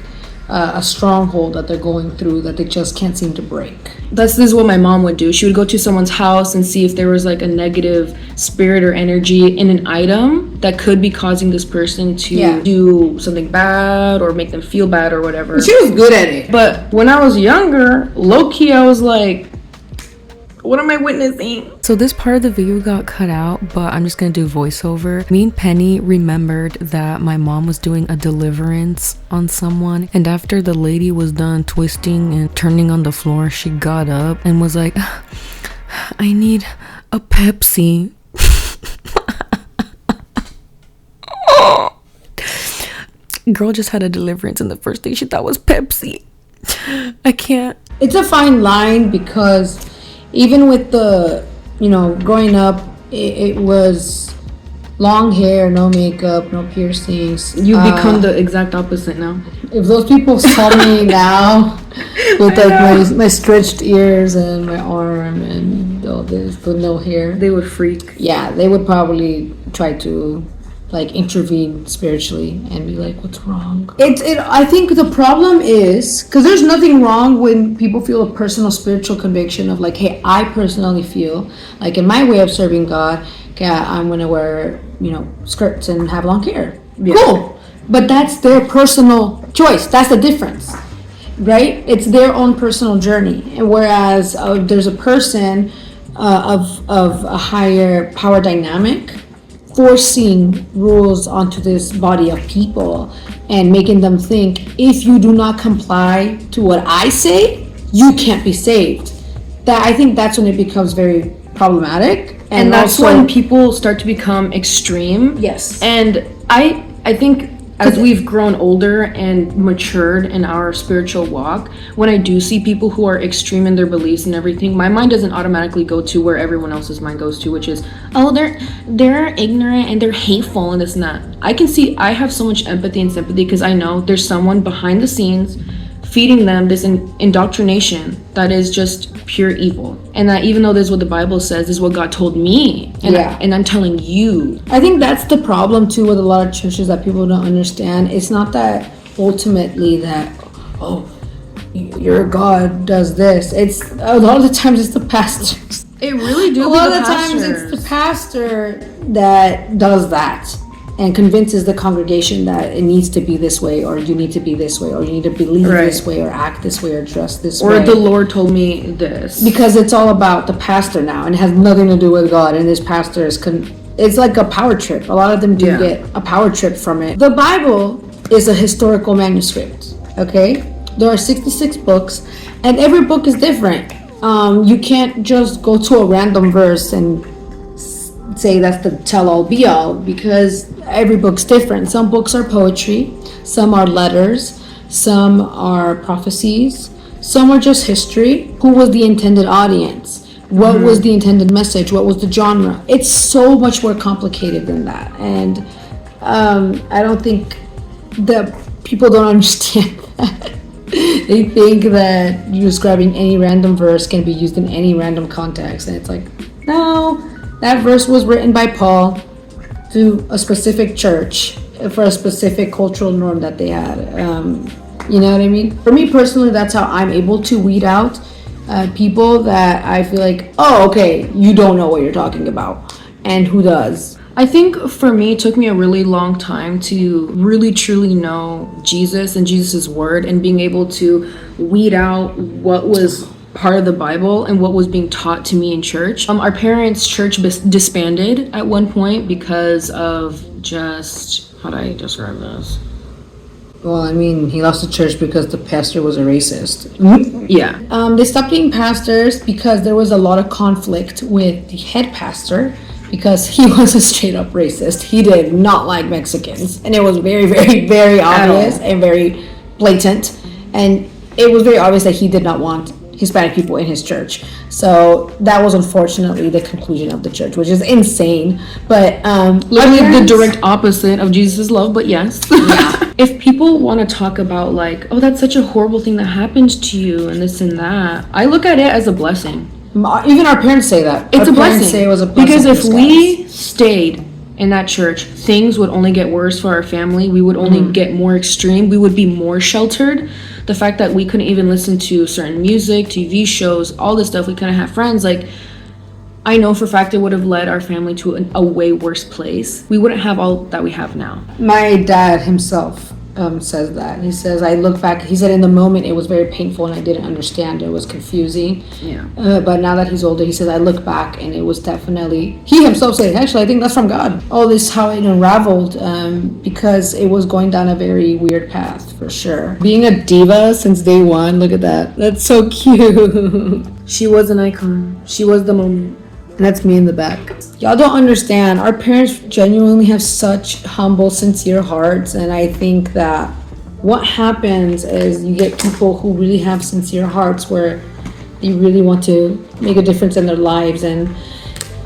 a stronghold that they're going through that they just can't seem to break. This is what my mom would do. She would go to someone's house and see if there was like a negative spirit or energy in an item that could be causing this person to do something bad or make them feel bad or whatever. She was good at it. But when I was younger, low-key, I was like, What am I witnessing? So this part of the video got cut out, but I'm just gonna do voiceover. Me and Penny remembered that my mom was doing a deliverance on someone, and after the lady was done twisting and turning on the floor, she got up and was like, I need a Pepsi. Girl just had a deliverance and the first thing she thought was Pepsi. I can't. It's a fine line because even with the, growing up, it was long hair, no makeup, no piercings. You become the exact opposite now. If those people saw me now with like my stretched ears and my arm and all this with no hair, they would freak. Yeah, they would probably try to like intervene spiritually and be like, what's wrong? I think the problem is because there's nothing wrong when people feel a personal spiritual conviction of like, hey, I personally feel like in my way of serving God, I'm gonna wear skirts and have long hair. Yeah. Cool, but that's their personal choice. That's the difference, right? It's their own personal journey. And whereas there's a person of a higher power dynamic forcing rules onto this body of people and making them think if you do not comply to what I say, you can't be saved. I think that's when it becomes very problematic. And that's also when people start to become extreme. Yes. And I think as we've grown older and matured in our spiritual walk, when I do see people who are extreme in their beliefs and everything, my mind doesn't automatically go to where everyone else's mind goes to, which is, oh, they're ignorant and they're hateful and this and that. I have so much empathy and sympathy because I know there's someone behind the scenes feeding them this indoctrination that is just pure evil. And that even though this is what the Bible says, this is what God told me. And I'm telling you. I think that's the problem too with a lot of churches that people don't understand. It's not that ultimately that, oh, your God does this. It's a lot of the times it's the pastors. It really do. A lot of the times it's the pastor that does that and convinces the congregation that it needs to be this way, or you need to be this way, or you need to believe this way, or act this way, or dress this way. Or the Lord told me this. Because it's all about the pastor now, and it has nothing to do with God, and this pastor is... it's like a power trip. A lot of them do get a power trip from it. The Bible is a historical manuscript, okay? There are 66 books, and every book is different. You can't just go to a random verse and say that's the tell-all be-all, because every book's different. Some books are poetry, some are letters, some are prophecies, some are just history. Who was the intended audience? What was the intended message? What was the genre? It's so much more complicated than that. And I don't think that people don't understand that. They think that you describing any random verse can be used in any random context. And it's like, no. That verse was written by Paul to a specific church for a specific cultural norm that they had. You know what I mean? For me personally, that's how I'm able to weed out people that I feel like, oh, okay, you don't know what you're talking about. And who does? I think for me, it took me a really long time to really truly know Jesus and Jesus's word and being able to weed out what was part of the Bible and what was being taught to me in church. Our parents' church disbanded at one point because of just, how do I describe this? Well, I mean, he lost the church because the pastor was a racist. Yeah. They stopped being pastors because there was a lot of conflict with the head pastor because he was a straight up racist. He did not like Mexicans. And it was very, very, very obvious and very blatant. And it was very obvious that he did not want Hispanic people in his church. So that was unfortunately the conclusion of the church, which is insane. But literally the direct opposite of Jesus' love, but yes. Yeah. If people want to talk about like, oh, that's such a horrible thing that happened to you and this and that, I look at it as a blessing. Even our parents say that. It's our a blessing. Say it was a blessing because if we stayed in that church, things would only get worse for our family. We would only get more extreme. We would be more sheltered. The fact that we couldn't even listen to certain music, TV shows, all this stuff, we couldn't have friends. Like, I know for a fact it would have led our family to a way worse place. We wouldn't have all that we have now. My dad himself says that. He says, I look back, he said in the moment it was very painful and I didn't understand. It was confusing. Yeah. But now that he's older, he says, I look back and it was definitely, he himself said, actually, I think that's from God. All this, how it unraveled, because it was going down a very weird path, for sure. Being a diva since day one, look at that. That's so cute. She was an icon. She was the moment. And that's me in the back. Y'all don't understand. Our parents genuinely have such humble, sincere hearts. And I think that what happens is you get people who really have sincere hearts where you really want to make a difference in their lives. And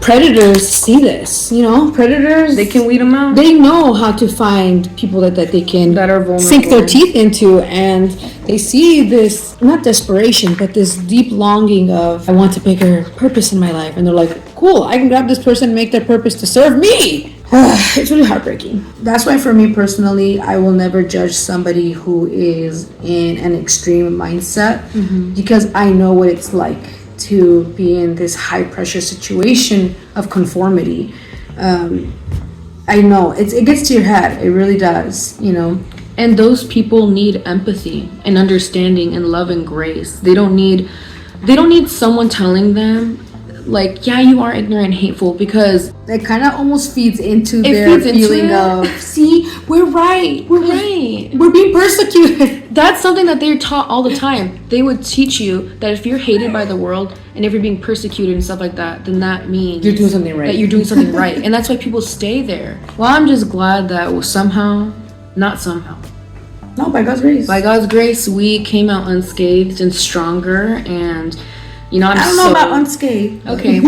predators see this, predators, they can weed them out. They know how to find people that they can that are vulnerable, sink their teeth into, and they see this, not desperation, but this deep longing of, I want a bigger purpose in my life. And they're like, cool, I can grab this person and make their purpose to serve me. It's really heartbreaking. That's why for me personally, I will never judge somebody who is in an extreme mindset, because I know what it's like to be in this high pressure situation of conformity. I know it gets to your head. It really does, And those people need empathy and understanding and love and grace. They don't need someone telling them, like, yeah, you are ignorant and hateful, because it kind of almost feeds into their feeling of, see, we're right, we're being persecuted. That's something that they're taught all the time. They would teach you that if you're hated by the world and if you're being persecuted and stuff like that, then that means you're doing something right. That you're doing something right. And that's why people stay there. Well, I'm just glad that not somehow. No, by God's grace. By God's grace, we came out unscathed and stronger. And I don't know about unscathed. Okay. We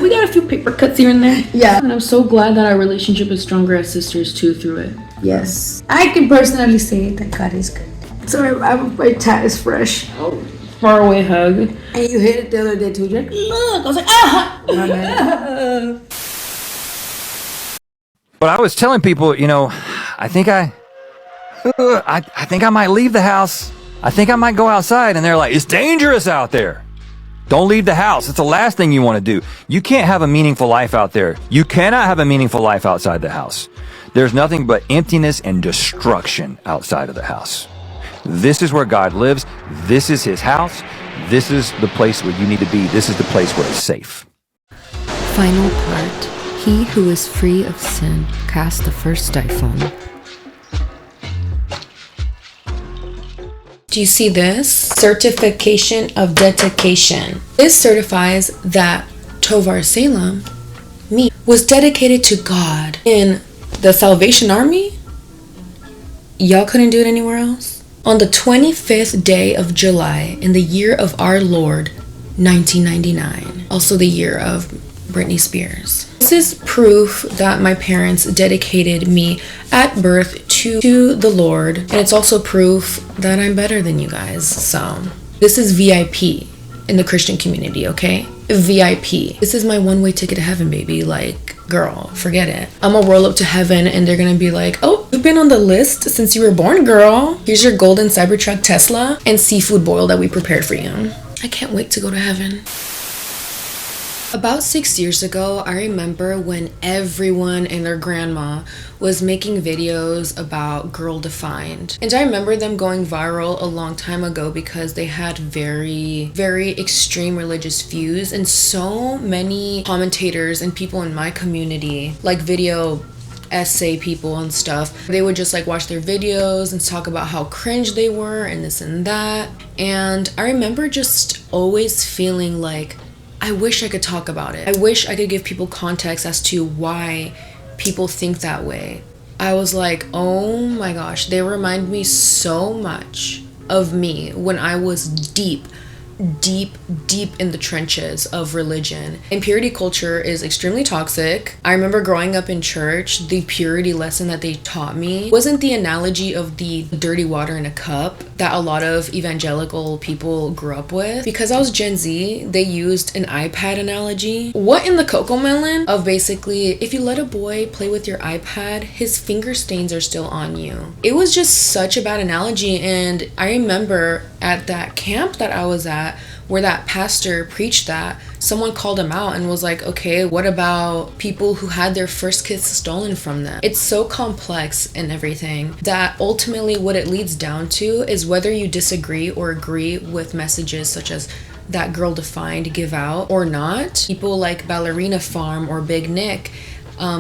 got a few paper cuts here and there. Yeah. And I'm so glad that our relationship is stronger as sisters too through it. Yes. I can personally say that God is good. Sorry, my tat is fresh. Oh, far away hug. And you hit it the other day too. You're like, look. I was like, ah. But I was telling people, I think I think I might leave the house. I think I might go outside. And they're like, it's dangerous out there. Don't leave the house. It's the last thing you want to do. You can't have a meaningful life out there. You cannot have a meaningful life outside the house. There's nothing but emptiness and destruction outside of the house. This is where God lives. This is his house. This is the place where you need to be. This is the place where it's safe. Final part. He who is free of sin cast the first stone. Do you see this? Certification of dedication. This certifies that Tovar Salem, me, was dedicated to God. In the Salvation Army, y'all couldn't do it anywhere else. On the 25th day of July in the year of our Lord, 1999, also the year of Britney Spears. This is proof that my parents dedicated me at birth to the Lord, and it's also proof that I'm better than you guys. So this is VIP in the Christian community, okay? VIP. This is my one-way ticket to heaven, baby. Like, girl, forget it. I'm gonna roll up to heaven and they're gonna be like, oh, you've been on the list since you were born, girl. Here's your golden Cybertruck Tesla and seafood boil that we prepared for you. I can't wait to go to heaven. About 6 years ago, I remember when everyone and their grandma was making videos about Girl Defined. And I remember them going viral a long time ago because they had very, very extreme religious views, and so many commentators and people in my community, like video essay people and stuff, they would just like watch their videos and talk about how cringe they were and this and that. And I remember just always feeling like, I wish I could talk about it. I wish I could give people context as to why people think that way. I was like, oh my gosh, they remind me so much of me when I was deep in the trenches of religion. And purity culture is extremely toxic. I remember growing up in church, the purity lesson that they taught me wasn't the analogy of the dirty water in a cup that a lot of evangelical people grew up with. Because I was Gen Z, they used an iPad analogy. What in the cocoa melon of basically, if you let a boy play with your iPad, his finger stains are still on you. It was just such a bad analogy. And I remember at that camp that I was at, where that pastor preached that, someone called him out and was like, okay, what about people who had their first kiss stolen from them? It's so complex and everything that ultimately what it leads down to is whether you disagree or agree with messages such as that Girl Defined give out or not. People like Ballerina Farm or Big Nick,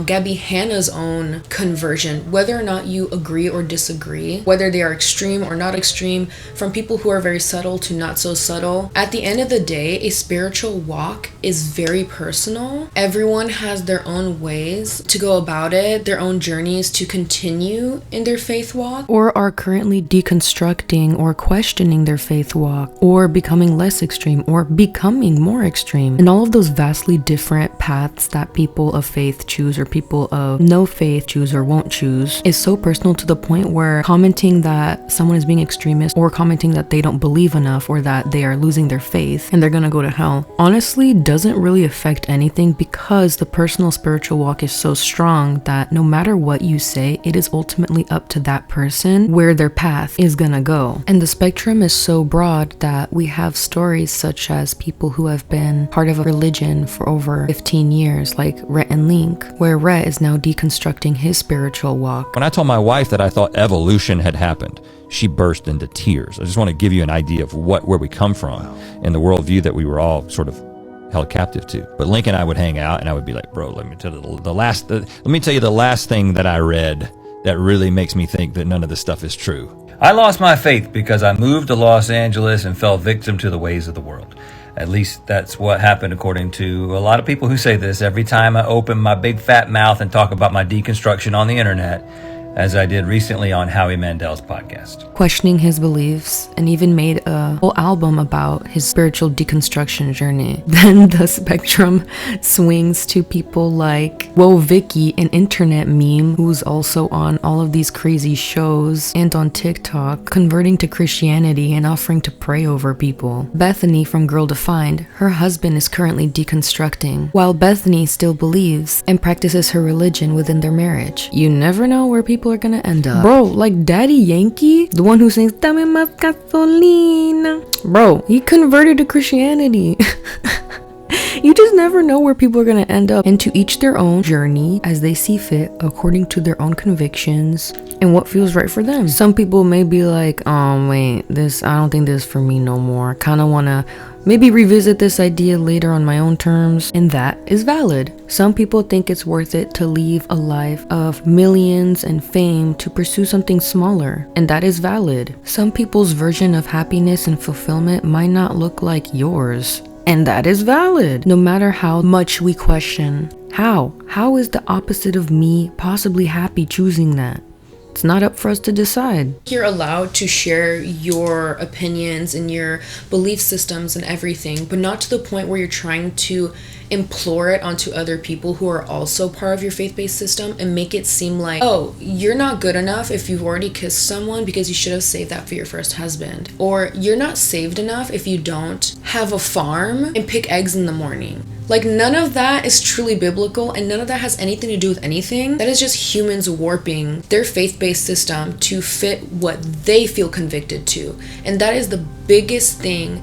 Gabby Hanna's own conversion, whether or not you agree or disagree, whether they are extreme or not extreme, from people who are very subtle to not so subtle. At the end of the day, a spiritual walk is very personal. Everyone has their own ways to go about it, their own journeys to continue in their faith walk, or are currently deconstructing or questioning their faith walk, or becoming less extreme or becoming more extreme. And all of those vastly different paths that people of faith choose or people of no faith choose or won't choose is so personal, to the point where commenting that someone is being extremist or commenting that they don't believe enough or that they are losing their faith and they're gonna go to hell honestly doesn't really affect anything, because the personal spiritual walk is so strong that no matter what you say, it is ultimately up to that person where their path is gonna go. And the spectrum is so broad that we have stories such as people who have been part of a religion for over 15 years, like Rhett and Link, where Rhett is now deconstructing his spiritual walk. When I told my wife that I thought evolution had happened, she burst into tears. I just want to give you an idea of where we come from and the worldview that we were all sort of held captive to. But Link and I would hang out, and I would be like, bro, let me tell you the last thing that I read that really makes me think that none of this stuff is true. I lost my faith because I moved to Los Angeles and fell victim to the ways of the world. At least that's what happened according to a lot of people who say this every time I open my big fat mouth and talk about my deconstruction on the internet, as I did recently on Howie Mandel's podcast. Questioning his beliefs, and even made a whole album about his spiritual deconstruction journey. Then the spectrum swings to people like Whoa Vicky, an internet meme who's also on all of these crazy shows and on TikTok, converting to Christianity and offering to pray over people. Bethany from Girl Defined, her husband is currently deconstructing, while Bethany still believes and practices her religion within their marriage. You never know where people are gonna end up. Bro, like Daddy Yankee, the one who sings Dame más gasolina. Bro, he converted to Christianity. You just never know where people are gonna end up, and to each their own journey as they see fit according to their own convictions and what feels right for them. Some people may be like, wait, I don't think this is for me no more. Kinda wanna maybe revisit this idea later on my own terms, and that is valid. Some people think it's worth it to leave a life of millions and fame to pursue something smaller, and that is valid. Some people's version of happiness and fulfillment might not look like yours, and that is valid. No matter how much we question, how is the opposite of me possibly happy choosing that? It's not up for us to decide. You're allowed to share your opinions and your belief systems and everything, but not to the point where you're trying to implore it onto other people who are also part of your faith-based system and make it seem like, oh, you're not good enough if you've already kissed someone because you should have saved that for your first husband. Or you're not saved enough if you don't have a farm and pick eggs in the morning. Like, none of that is truly biblical, and none of that has anything to do with anything. That is just humans warping their faith-based system to fit what they feel convicted to. And that is the biggest thing,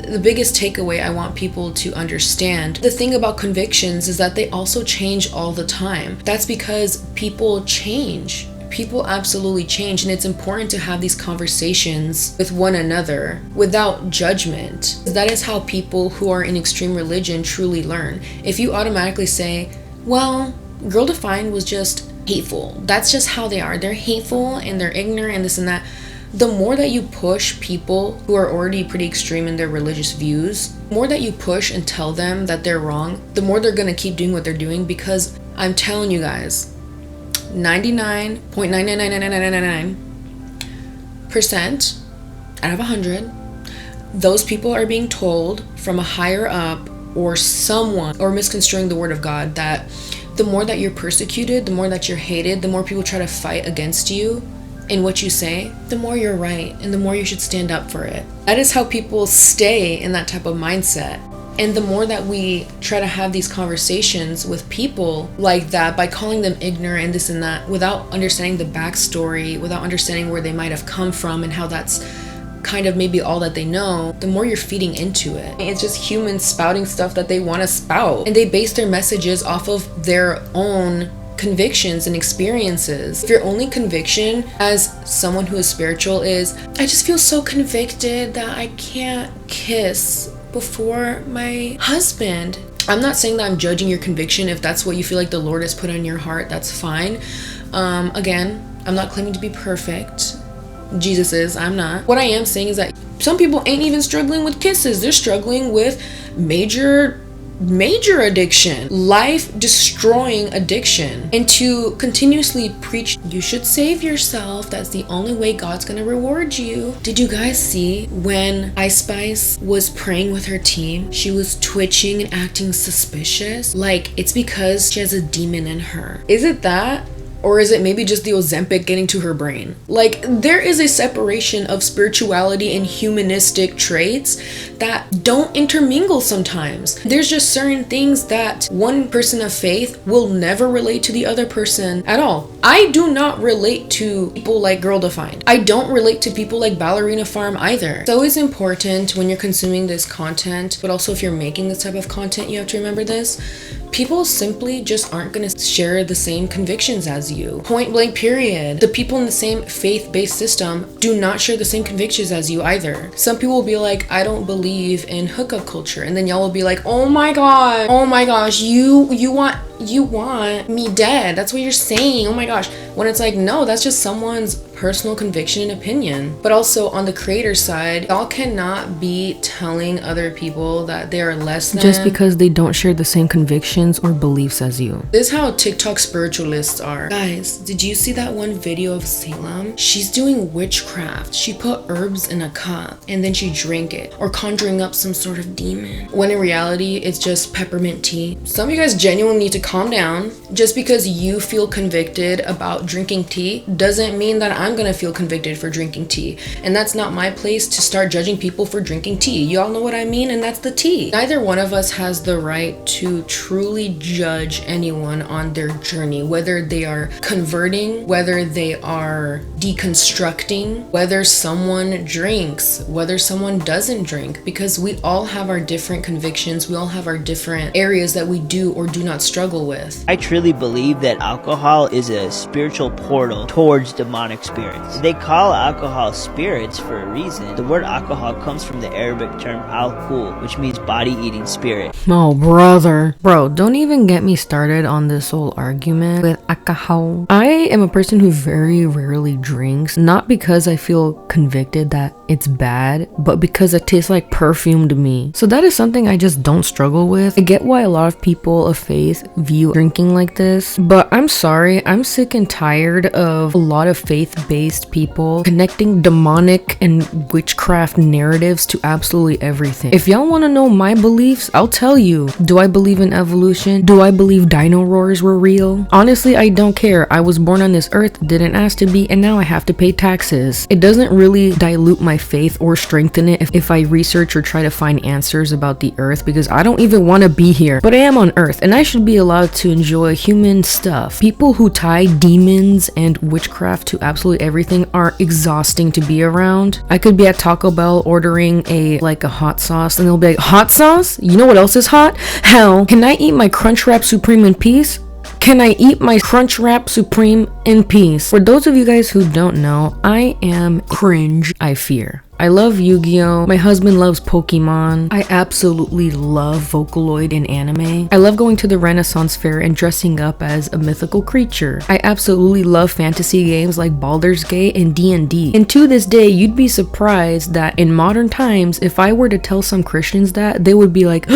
the biggest takeaway I want people to understand. The thing about convictions is that they also change all the time. That's because people change. People absolutely change, and it's important to have these conversations with one another without judgment. That is how people who are in extreme religion truly learn. If you automatically say, well, Girl Defined was just hateful, that's just how they are. They're hateful and they're ignorant and this and that. The more that you push people who are already pretty extreme in their religious views, the more that you push and tell them that they're wrong, the more they're gonna keep doing what they're doing, because I'm telling you guys, 99.99999% out of 100, those people are being told from a higher up or someone, or misconstruing the word of God, that the more that you're persecuted, the more that you're hated, the more people try to fight against you in what you say, the more you're right and the more you should stand up for it. That is how people stay in that type of mindset. And the more that we try to have these conversations with people like that by calling them ignorant and this and that, without understanding the backstory, without understanding where they might have come from and how that's kind of maybe all that they know, the more you're feeding into it. It's just humans spouting stuff that they want to spout, and they base their messages off of their own convictions and experiences. If your only conviction as someone who is spiritual is, I just feel so convicted that I can't kiss before my husband. I'm not saying that I'm judging your conviction. If that's what you feel like the Lord has put on your heart, that's fine. Again, I'm not claiming to be perfect. Jesus is, I'm not. What I am saying is that some people ain't even struggling with kisses. They're struggling with major addiction, life destroying addiction. And to continuously preach, you should save yourself, that's the only way God's gonna reward you. Did you guys see when Ice Spice was praying with her team, she was twitching and acting suspicious? Like, it's because she has a demon in her. Is it that? Or is it maybe just the Ozempic getting to her brain? Like, there is a separation of spirituality and humanistic traits that don't intermingle sometimes. There's just certain things that one person of faith will never relate to the other person at all. I do not relate to people like Girl Defined. I don't relate to people like Ballerina Farm either. It's always important when you're consuming this content, but also if you're making this type of content, you have to remember this. People simply just aren't going to share the same convictions as you. Point blank, period. The people in the same faith-based system do not share the same convictions as you either. Some people will be like, I don't believe in hookup culture. And then y'all will be like, oh my gosh, you want me dead. That's what you're saying. Oh my gosh. When it's like, no, that's just someone's personal conviction and opinion. But also on the creator side, y'all cannot be telling other people that they are less than just because they don't share the same convictions or beliefs as you. This is how TikTok spiritualists are. Guys, did you see that one video of Salem? She's doing witchcraft. She put herbs in a cup and then she drank it, or conjuring up some sort of demon. When in reality, it's just peppermint tea. Some of you guys genuinely need to calm down. Just because you feel convicted about drinking tea doesn't mean that I'm gonna feel convicted for drinking tea. And that's not my place to start judging people for drinking tea. Y'all know what I mean, and that's the tea. Neither one of us has the right to truly judge anyone on their journey, whether they are converting, whether they are deconstructing, whether someone drinks, whether someone doesn't drink, because we all have our different convictions. We all have our different areas that we do or do not struggle with. I truly believe that alcohol is a spiritual portal towards demonic spirits. They call alcohol spirits for a reason. The word alcohol comes from the Arabic term al-kul, which means body-eating spirit. Oh, brother. Bro, don't even get me started on this whole argument with alcohol. I am a person who very rarely drinks, not because I feel convicted that it's bad, but because it tastes like perfume to me. So that is something I just don't struggle with. I get why a lot of people of faith view drinking like this, but I'm sorry, I'm sick and tired of a lot of faith-based people connecting demonic and witchcraft narratives to absolutely everything. If y'all want to know my beliefs, I'll tell you. Do I believe in evolution? Do I believe dino roars were real? Honestly, I don't care. I was born on this earth, didn't ask to be, and now I have to pay taxes. It doesn't really dilute my faith or strengthen it if I research or try to find answers about the earth, because I don't even want to be here. But I am on earth, and I should be allowed to enjoy human stuff. People who tie demons and witchcraft to absolutely everything are exhausting to be around. I could be at Taco Bell ordering a hot sauce, and they'll be like, hot sauce? You know what else is hot? Hell, can I eat my Crunchwrap Supreme in peace? Can I eat my Crunchwrap Supreme in peace? For those of you guys who don't know, I am cringe, I fear. I love Yu-Gi-Oh! My husband loves Pokemon. I absolutely love Vocaloid in anime. I love going to the Renaissance Fair and dressing up as a mythical creature. I absolutely love fantasy games like Baldur's Gate and D&D. And to this day, you'd be surprised that in modern times, if I were to tell some Christians that, they would be like,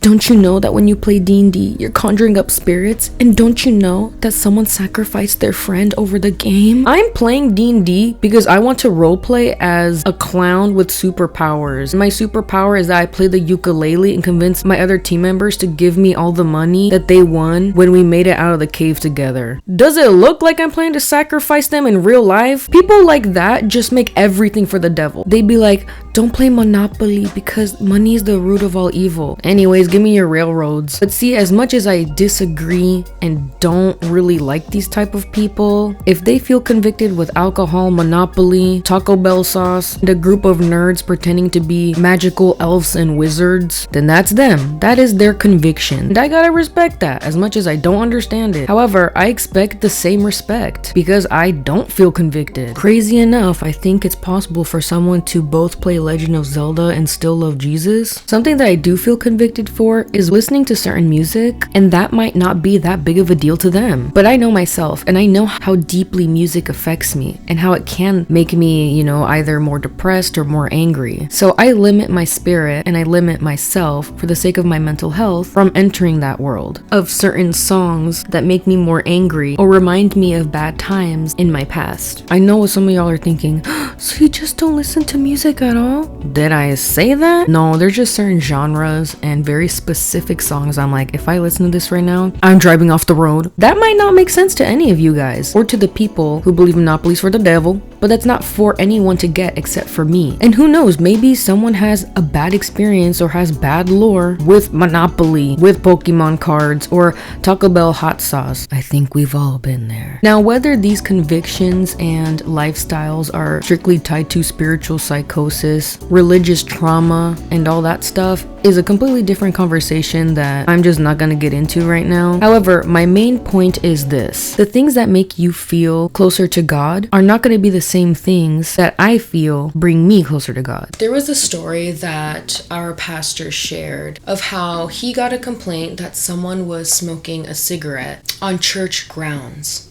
don't you know that when you play D&D, you're conjuring up spirits? And don't you know that someone sacrificed their friend over the game? I'm playing D&D because I want to roleplay as a clown with superpowers. My superpower is that I play the ukulele and convince my other team members to give me all the money that they won when we made it out of the cave together. Does it look like I'm planning to sacrifice them in real life? People like that just make everything for the devil. They'd be like, don't play Monopoly because money is the root of all evil. Anyways, give give me your railroads. But see, as much as I disagree and don't really like these type of people, if they feel convicted with alcohol, Monopoly, Taco Bell sauce, and a group of nerds pretending to be magical elves and wizards, then that's them. That is their conviction. And I gotta respect that, as much as I don't understand it. However, I expect the same respect because I don't feel convicted. Crazy enough, I think it's possible for someone to both play Legend of Zelda and still love Jesus. Something that I do feel convicted for is listening to certain music, and that might not be that big of a deal to them. But I know myself, and I know how deeply music affects me and how it can make me, you know, either more depressed or more angry. So I limit my spirit and I limit myself for the sake of my mental health from entering that world of certain songs that make me more angry or remind me of bad times in my past. I know what some of y'all are thinking, so you just don't listen to music at all? Did I say that? No, there's just certain genres and very specific songs I'm like, if I listen to this right now, I'm driving off the road. That might not make sense to any of you guys or to the people who believe Monopoly's for the devil, but that's not for anyone to get except for me. And who knows, maybe someone has a bad experience or has bad lore with Monopoly, with Pokemon cards, or Taco Bell hot sauce. I think we've all been there. Now, whether these convictions and lifestyles are strictly tied to spiritual psychosis, religious trauma, and all that stuff is a completely different conversation that I'm just not gonna get into right now. However, my main point is this: the things that make you feel closer to God are not gonna be the same things that I feel bring me closer to God. There was a story that our pastor shared of how he got a complaint that someone was smoking a cigarette on church grounds.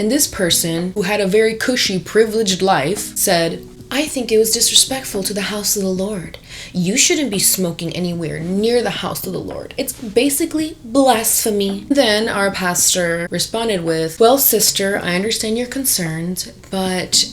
And this person, who had a very cushy, privileged life, said, "I think it was disrespectful to the house of the Lord. You shouldn't be smoking anywhere near the house of the Lord. It's basically blasphemy." Then our pastor responded with, "Well, sister, I understand your concerns, but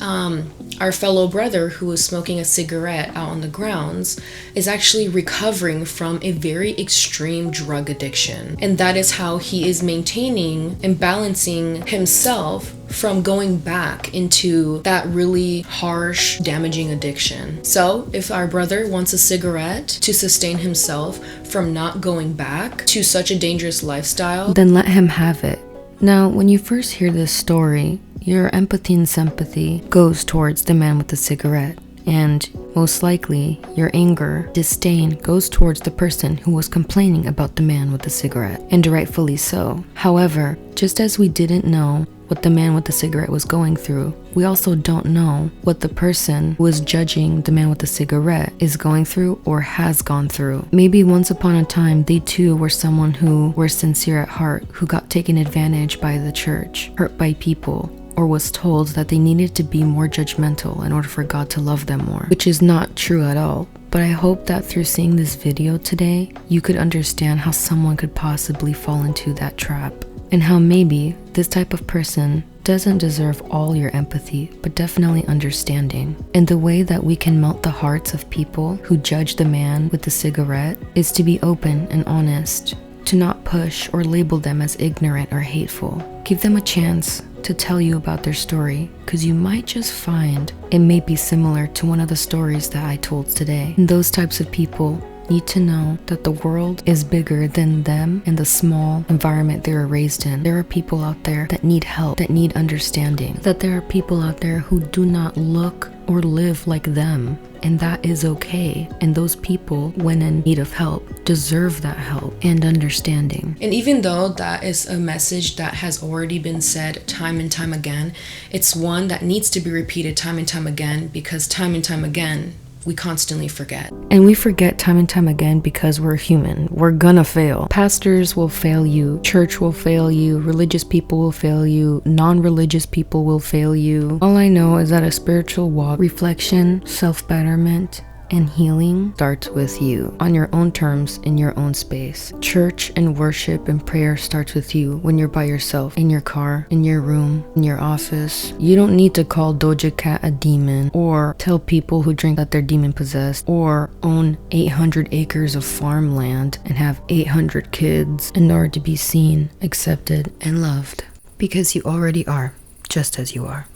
our fellow brother who was smoking a cigarette out on the grounds is actually recovering from a very extreme drug addiction. And that is how he is maintaining and balancing himself from going back into that really harsh, damaging addiction. So if our brother wants a cigarette to sustain himself from not going back to such a dangerous lifestyle, then let him have it." Now, when you first hear this story, your empathy and sympathy goes towards the man with the cigarette. And most likely, your anger, disdain goes towards the person who was complaining about the man with the cigarette, and rightfully so. However, just as we didn't know what the man with the cigarette was going through, we also don't know what the person who was judging the man with the cigarette is going through or has gone through. Maybe once upon a time, they too were someone who were sincere at heart, who got taken advantage by the church, hurt by people, or was told that they needed to be more judgmental in order for God to love them more, which is not true at all. But I hope that through seeing this video today, you could understand how someone could possibly fall into that trap, and how maybe this type of person doesn't deserve all your empathy, but definitely understanding. And the way that we can melt the hearts of people who judge the man with the cigarette is to be open and honest, to not push or label them as ignorant or hateful. Give them a chance to tell you about their story, because you might just find it may be similar to one of the stories that I told today. And those types of people need to know that the world is bigger than them and the small environment they were raised in. There are people out there that need help, that need understanding, that there are people out there who do not look or live like them, and that is okay. And those people, when in need of help, deserve that help and understanding. And even though that is a message that has already been said time and time again, it's one that needs to be repeated time and time again, because time and time again, we constantly forget. And we forget time and time again because we're human. We're gonna fail. Pastors will fail you. Church will fail you. Religious people will fail you. Non-religious people will fail you. All I know is that a spiritual walk, reflection, self-betterment, and healing starts with you, on your own terms, in your own space. Church and worship and prayer starts with you when you're by yourself, in your car, in your room, in your office. You don't need to call Doja Cat a demon, or tell people who drink that they're demon possessed, or own 800 acres of farmland and have 800 kids in order to be seen, accepted, and loved. Because you already are, just as you are.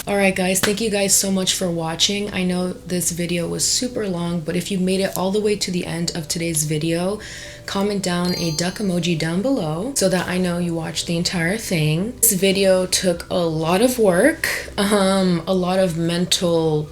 Alright guys, thank you guys so much for watching. I know this video was super long, but if you made it all the way to the end of today's video, comment down a duck emoji down below so that I know you watched the entire thing. This video took a lot of work, a lot of mental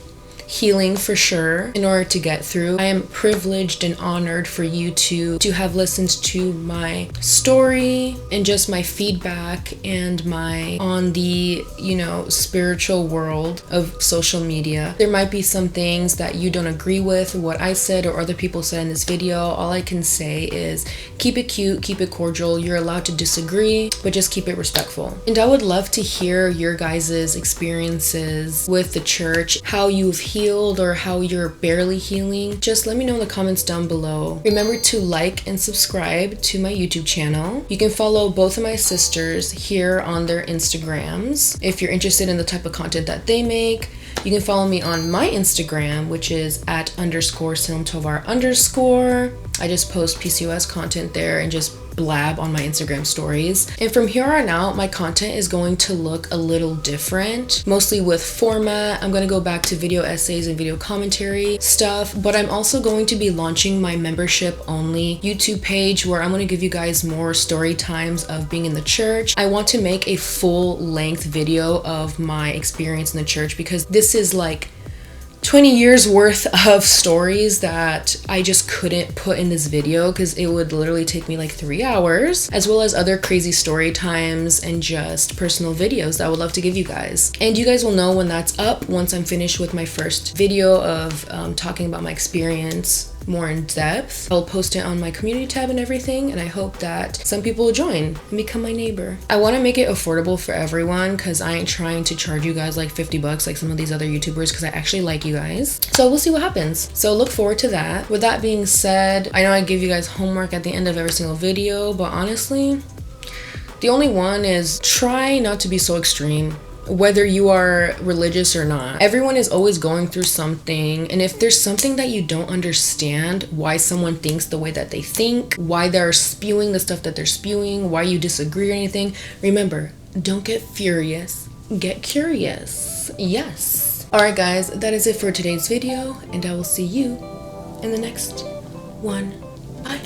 healing for sure in order to get through. I am privileged and honored for you to have listened to my story and just my feedback and my on the, you know, spiritual world of social media. There might be some things that you don't agree with what I said or other people said in this video. All I can say is keep it cute, keep it cordial. You're allowed to disagree, but just keep it respectful. And I would love to hear your guys' experiences with the church, how you've healed or how you're barely healing. Just let me know in the comments down below. Remember to like and subscribe to my YouTube channel. You can follow both of my sisters here on their Instagrams if you're interested in the type of content that they make. You can follow me on my Instagram, which is @_SalemTovar_. I just post PCOS content there and just blab on my Instagram stories. And from here on out, my content is going to look a little different, mostly with format. I'm going to go back to video essays and video commentary stuff, but I'm also going to be launching my membership only YouTube page where I'm going to give you guys more story times of being in the church. I want to make a full length video of my experience in the church because this is like 20 years worth of stories that I just couldn't put in this video because it would literally take me like 3 hours, as well as other crazy story times and just personal videos that I would love to give you guys. And you guys will know when that's up once I'm finished with my first video of talking about my experience more in depth. I'll post it on my community tab and everything, and I hope that some people will join and become my neighbor. I want to make it affordable for everyone because I ain't trying to charge you guys like 50 bucks like some of these other YouTubers because I actually like you guys. So we'll see what happens. So look forward to that. With that being said, I know I give you guys homework at the end of every single video, but honestly, the only one is try not to be so extreme. Whether you are religious or not, everyone is always going through something, and if there's something that you don't understand why someone thinks the way that they think, why they're spewing the stuff that they're spewing, why you disagree or anything, remember, don't get furious, get curious. Yes. Alright guys, that is it for today's video, and I will see you in the next one. Bye.